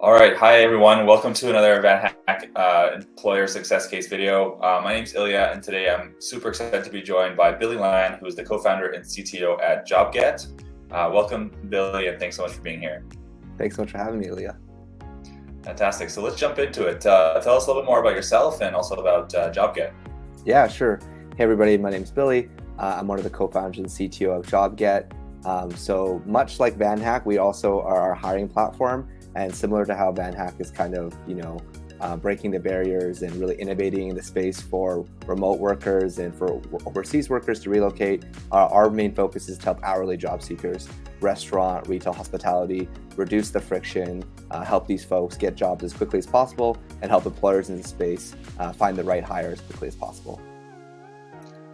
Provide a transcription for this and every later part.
All right. Hi, everyone. Welcome to another VanHack employer success case video. My name's Ilya, and today I'm super excited to be joined by Billy Lan, who is the co-founder and CTO at JobGet. Welcome, Billy, and thanks so much for being here. Thanks so much for having me, Ilya. Fantastic. So let's jump into it. Tell us a little bit more about yourself and also about JobGet. Yeah, sure. Hey, everybody. My name's Billy. I'm one of the co-founders and CTO of JobGet. So much like VanHack, we also are our hiring platform. And similar to how VanHack is kind of, breaking the barriers and really innovating in the space for remote workers and for overseas workers to relocate, our main focus is to help hourly job seekers, restaurant, retail, hospitality, reduce the friction, help these folks get jobs as quickly as possible, and help employers in the space find the right hire as quickly as possible.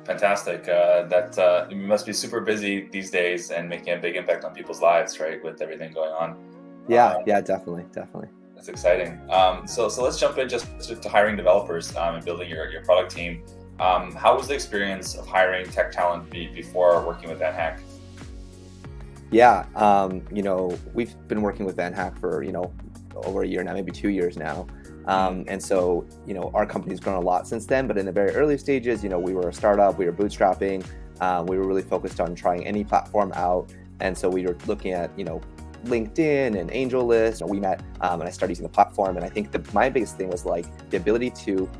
Fantastic. That you must be super busy these days and making a big impact on people's lives, right, with everything going on. Yeah, definitely. That's exciting. So let's jump in just to hiring developers and building your product team. How was the experience of hiring tech talent before working with VanHack? Yeah, we've been working with VanHack for, over a year now, maybe 2 years now. And so, our company's grown a lot since then, but in the very early stages, we were a startup, we were bootstrapping, we were really focused on trying any platform out. And so we were looking at, LinkedIn and AngelList. We met and I started using the platform. And I think my biggest thing was like the ability to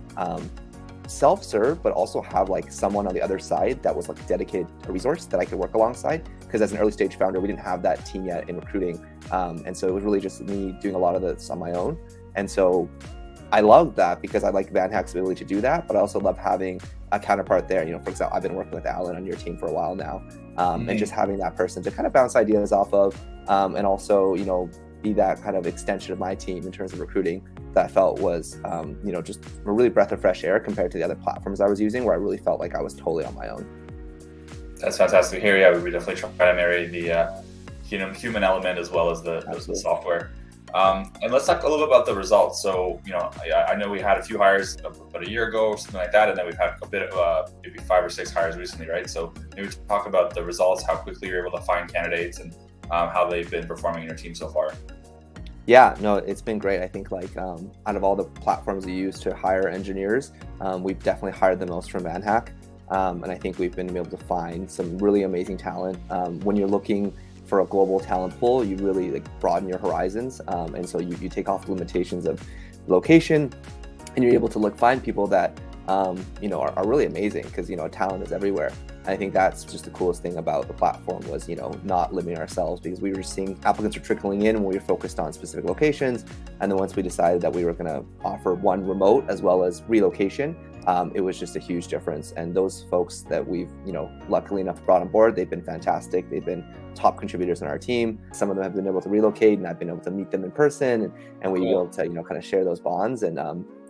self-serve, but also have like someone on the other side that was like a dedicated resource that I could work alongside. Because as an early stage founder, we didn't have that team yet in recruiting. And so it was really just me doing a lot of this on my own. And so I loved that because I like VanHack's ability to do that, but I also love having a counterpart there. For example, I've been working with Alan on your team for a while now, and just having that person to kind of bounce ideas off of, and also, be that kind of extension of my team in terms of recruiting that I felt was, just a really breath of fresh air compared to the other platforms I was using, where I really felt like I was totally on my own. That's fantastic to hear. Yeah, we definitely try to marry the human element as well as the software. And let's talk a little bit about the results. So, I know we had a few hires about a year ago or something like that, and then we've had a bit of maybe 5 or 6 hires recently, right? So maybe talk about the results, how quickly you're able to find candidates, and how they've been performing in your team so far. Yeah, no, it's been great. I think out of all the platforms we use to hire engineers, we've definitely hired the most from VanHack. And I think we've been able to find some really amazing talent. When you're looking for a global talent pool, you really broaden your horizons. And so you take off the limitations of location, and you're able to find people that are really amazing, because talent is everywhere. And I think that's just the coolest thing about the platform was not limiting ourselves, because we were seeing applicants were trickling in when we were focused on specific locations. And then once we decided that we were going to offer one remote as well as relocation, it was just a huge difference. And those folks that we've, luckily enough brought on board, they've been fantastic. They've been top contributors on our team. Some of them have been able to relocate, and I've been able to meet them in person, and we've been able to, kind of share those bonds. And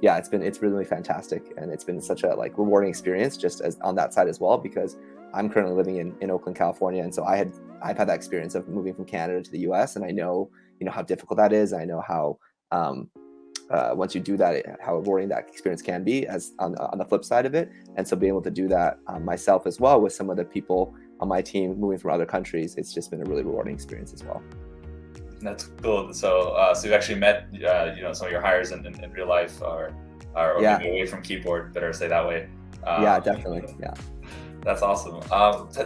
it's really fantastic. And it's been such a rewarding experience just as on that side as well, because I'm currently living in Oakland, California. And so I've had that experience of moving from Canada to the US, and I know, how difficult that is. I know how, once you do that, how rewarding that experience can be as on the flip side of it. And so being able to do that myself as well with some of the people on my team moving from other countries, it's just been a really rewarding experience as well. That's cool. So you actually met, some of your hires in real life, or maybe away from keyboard, better say that way. Yeah, definitely. Yeah. That's awesome.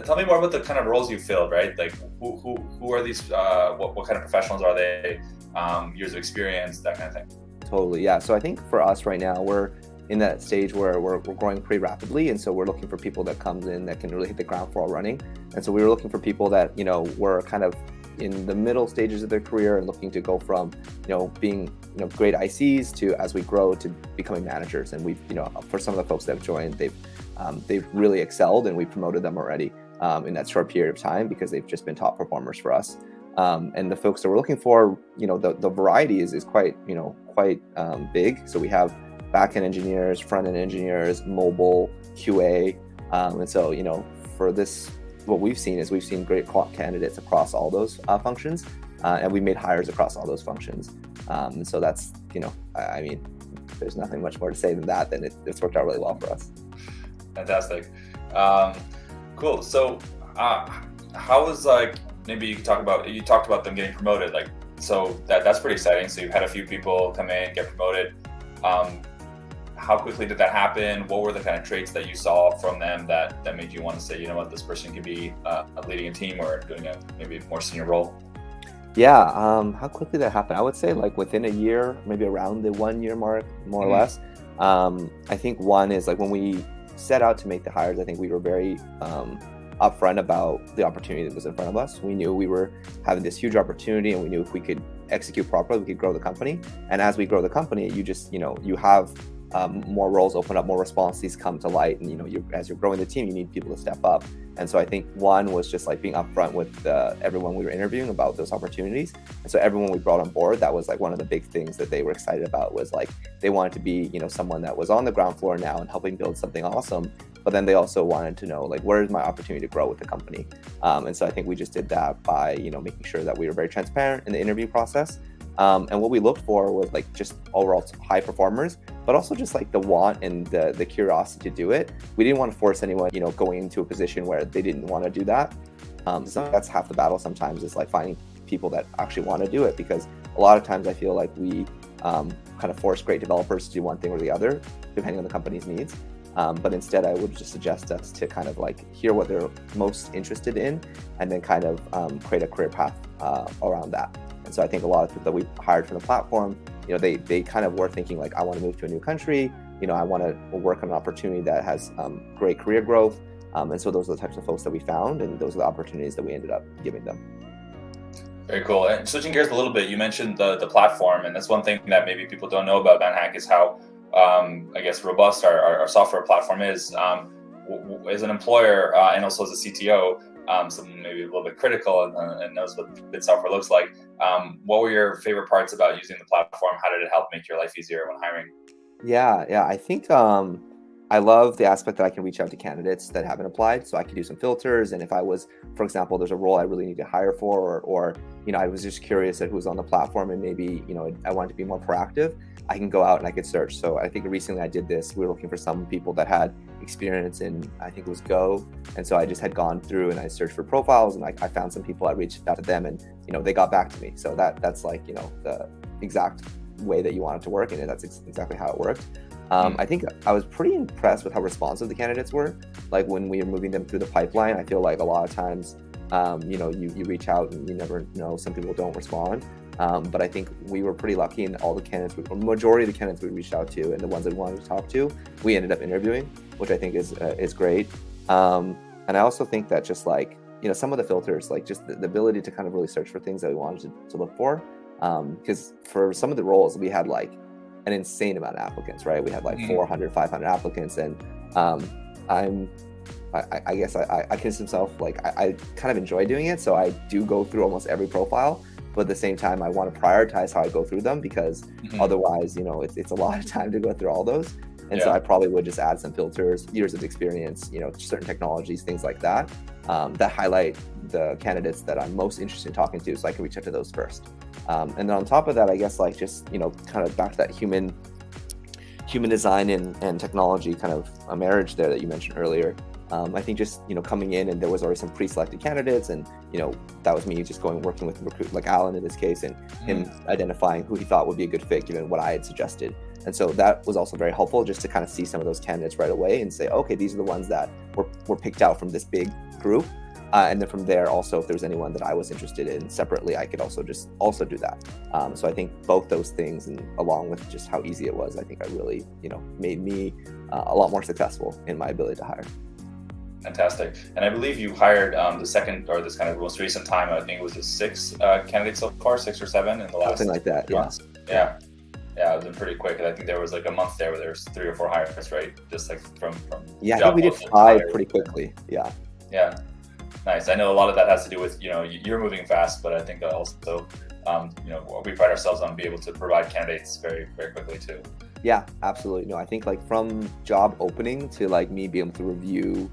Tell me more about the kind of roles you filled, right? Like who are these? What kind of professionals are they? Years of experience, that kind of thing. Totally. Yeah. So I think for us right now, we're in that stage where we're growing pretty rapidly. And so we're looking for people that comes in that can really hit the ground floor running. And so we were looking for people that, were kind of in the middle stages of their career and looking to go from, being, great ICs to, as we grow, to becoming managers. And we've, for some of the folks that have joined, they've really excelled, and we promoted them already in that short period of time, because they've just been top performers for us. And the folks that we're looking for, the variety is quite big. So we have back-end engineers, front-end engineers, mobile, QA. And so, for this, what we've seen great candidates across all those functions. And we made hires across all those functions. And so that's, there's nothing much more to say than that. Then it's worked out really well for us. Fantastic. Cool. So how was maybe you talked about them getting promoted. so that's pretty exciting. So you've had a few people come in, get promoted. How quickly did that happen? What were the kind of traits that you saw from them that made you want to say, you know what, this person could be leading a team or doing a maybe more senior role? Yeah, how quickly that happened? I would say like within a year, maybe around the 1 year mark, more or less. I think one is like when we set out to make the hires, I think we were very upfront about the opportunity that was in front of us. We knew we were having this huge opportunity, and we knew if we could execute properly, we could grow the company. And as we grow the company, you just, you have more roles open up, more responsibilities come to light, and as you're growing the team, you need people to step up. And so I think one was just like being upfront with everyone we were interviewing about those opportunities. And so everyone we brought on board, that was like one of the big things that they were excited about, was like they wanted to be, someone that was on the ground floor now and helping build something awesome. But then they also wanted to know, like, where is my opportunity to grow with the company? And so I think we just did that by, making sure that we were very transparent in the interview process. And what we looked for was like just overall high performers, but also just like the want and the curiosity to do it. We didn't want to force anyone, going into a position where they didn't want to do that. So that's half the battle sometimes, is like finding people that actually want to do it, because a lot of times I feel like we kind of force great developers to do one thing or the other, depending on the company's needs. But instead, I would just suggest us to kind of like hear what they're most interested in, and then kind of create a career path around that. And so I think a lot of people that we hired from the platform, they kind of were thinking like, I want to move to a new country, I want to work on an opportunity that has great career growth. And so those are the types of folks that we found, and those are the opportunities that we ended up giving them. Very cool. And switching gears a little bit, you mentioned the platform, and that's one thing that maybe people don't know about VanHack, is how I guess robust our software platform is. As an employer and also as a CTO, someone maybe a little bit critical and knows what good software looks like. What were your favorite parts about using the platform? How did it help make your life easier when hiring? Yeah. I think I love the aspect that I can reach out to candidates that haven't applied. So I can do some filters. And if I was, for example, there's a role I really need to hire for, or I was just curious at who's on the platform, and maybe, I wanted to be more proactive, I can go out and I could search. So I think recently I did this. We were looking for some people that had experience in, I think it was Go. And so I just had gone through and I searched for profiles, and I found some people. I reached out to them, and, they got back to me. So that's like, the exact way that you want it to work. And that's exactly how it worked. I think I was pretty impressed with how responsive the candidates were. Like when we were moving them through the pipeline, I feel like a lot of times, you reach out and you never know, some people don't respond. But I think we were pretty lucky, and all the candidates, majority of the candidates we reached out to and the ones that we wanted to talk to, we ended up interviewing, which I think is great. And I also think that just like, some of the filters, like just the ability to kind of really search for things that we wanted to look for. Because for some of the roles, we had like an insane amount of applicants, right? We had like 400, 500 applicants. And I guess I consider myself like, I kind of enjoy doing it. So I do go through almost every profile. But at the same time, I want to prioritize how I go through them, because otherwise, it's a lot of time to go through all those. And so I probably would just add some filters, years of experience, certain technologies, things like that, that highlight the candidates that I'm most interested in talking to, so I can reach out to those first. And then on top of that, I guess like just, kind of back to that human design and technology kind of a marriage there that you mentioned earlier. I think just, coming in, and there was already some pre-selected candidates, and, that was me just working with a recruit like Alan in this case, and him identifying who he thought would be a good fit given what I had suggested. And so that was also very helpful, just to kind of see some of those candidates right away and say, okay, these are the ones that were picked out from this big group. And then from there, also, if there's anyone that I was interested in separately, I could also do that. So I think both those things, and along with just how easy it was, I think I really, made me a lot more successful in my ability to hire. Fantastic. And I believe you hired the second, or this kind of most recent time, I think it was 6 candidates so far, 6 or 7 in the last something like that. months. Yeah. It was been pretty quick. And I think there was like a month there where there was 3 or 4 hires, right? Just like from I think we did 5 pretty quickly. Yeah. Nice. I know a lot of that has to do with, you're moving fast, but I think also, we pride ourselves on being able to provide candidates very, very quickly too. Yeah, absolutely. No, I think like from job opening to like me being able to review,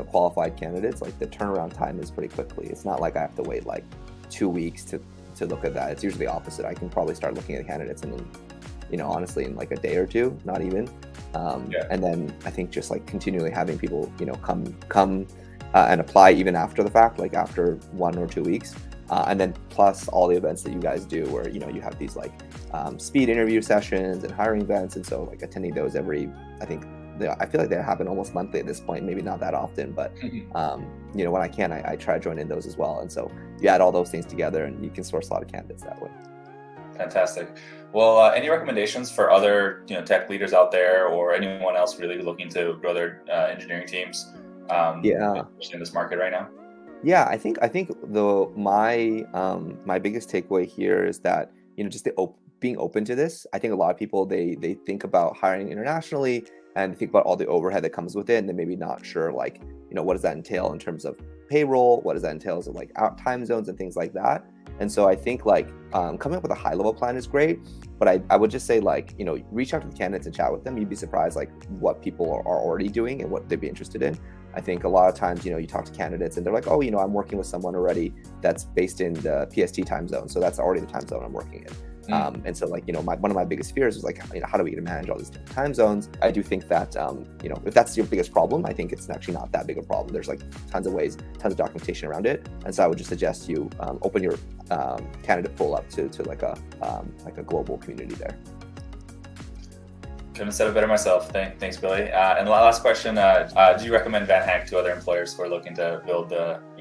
qualified candidates, like the turnaround time is pretty quickly. It's not like I have to wait like 2 weeks to look at that. It's usually the opposite. I can probably start looking at candidates and then, honestly, in like a day or two, not even. And then I think just like continually having people, come and apply even after the fact, like after 1 or 2 weeks, And then plus all the events that you guys do where, you have these like speed interview sessions and hiring events. And so like attending those I feel like they happen almost monthly at this point, maybe not that often, but when I can, I try to join in those as well. And so you add all those things together and you can source a lot of candidates that way. Fantastic. Well, any recommendations for other tech leaders out there or anyone else really looking to grow their engineering teams especially in this market right now? Yeah, I think my biggest takeaway here is that just being open to this. I think a lot of people they think about hiring internationally and think about all the overhead that comes with it, and they're maybe not sure like what does that entail in terms of payroll, what does that entail of like out time zones and things like that. And so I think like coming up with a high level plan is great, but I would just say like reach out to the candidates and chat with them. You'd be surprised like what people are already doing and what they'd be interested in. I think a lot of times, you talk to candidates and they're like, oh, I'm working with someone already that's based in the PST time zone. So that's already the time zone I'm working in. And so like, one of my biggest fears is like, how do we get to manage all these different time zones? I do think that, if that's your biggest problem, I think it's actually not that big a problem. There's like tons of ways, tons of documentation around it. And so I would just suggest you open your candidate pool up to like a global community there. Couldn't have said it better myself. Thanks, Billy. And the last question, do you recommend VanHack to other employers who are looking to build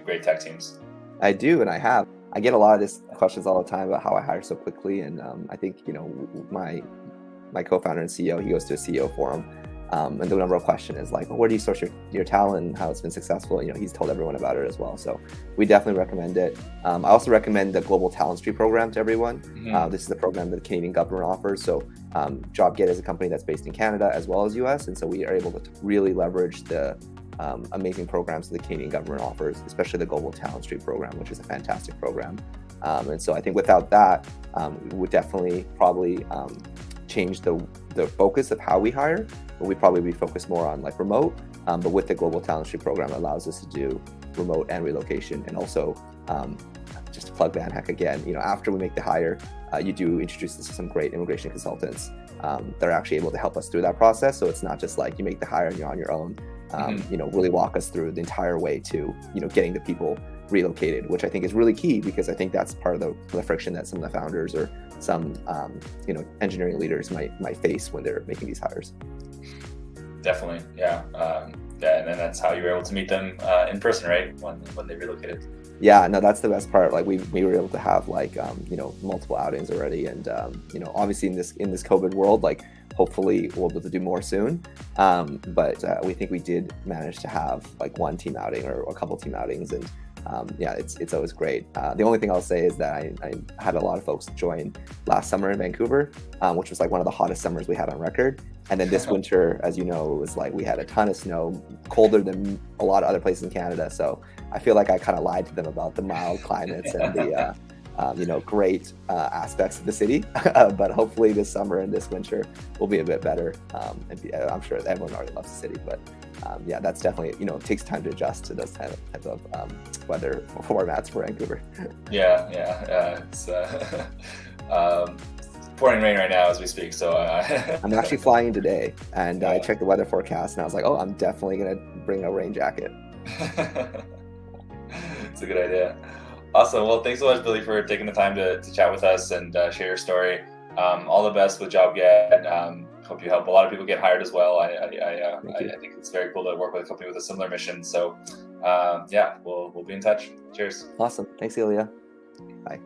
great tech teams? I do, and I have. I get a lot of these questions all the time about how I hire so quickly, and I think my co-founder and CEO, he goes to a CEO forum, and the number one question is like, where do you source your talent and how it's been successful? He's told everyone about it as well, so we definitely recommend it. I also recommend the Global Talent Street program to everyone. This is the program that the Canadian government offers. So JobGet is a company that's based in Canada as well as US, and so we are able to really leverage the amazing programs that the Canadian government offers, especially the Global Talent Street program, which is a fantastic program. And so I think without that, we would definitely probably change the focus of how we hire. But we'd probably be focused more on like remote. But with the Global Talent Street program, it allows us to do remote and relocation. And also, just to plug VanHack again, after we make the hire, you do introduce us to some great immigration consultants that are actually able to help us through that process. So it's not just like you make the hire and you're on your own. Really walk us through the entire way to, getting the people relocated, which I think is really key because I think that's part of the friction that some of the founders or some, engineering leaders might face when they're making these hires. Definitely. Yeah. And then that's how you were able to meet them in person, right? When they relocated. Yeah, no, that's the best part. Like we were able to have like, multiple outings already. And, obviously in this COVID world, like hopefully we'll be able to do more soon. But we think we did manage to have like one team outing or a couple team outings. And it's always great. The only thing I'll say is that I had a lot of folks join last summer in Vancouver, which was like one of the hottest summers we had on record. And then this winter, as you know, it was like we had a ton of snow, colder than a lot of other places in Canada. So I feel like I kind of lied to them about the mild climates and the great aspects of the city. But hopefully this summer and this winter will be a bit better. I'm sure everyone already loves the city, but that's definitely, it takes time to adjust to those type of weather formats for Vancouver. It's pouring rain right now as we speak. So I'm actually flying today, and I checked the weather forecast, and I was like, oh, I'm definitely gonna bring a rain jacket. It's a good idea. Awesome. Well, thanks so much, Billy, for taking the time to chat with us and share your story. All the best with JobGet. Hope you help a lot of people get hired as well. I think it's very cool to work with a company with a similar mission. So we'll be in touch. Cheers. Awesome. Thanks, Ilya. Bye.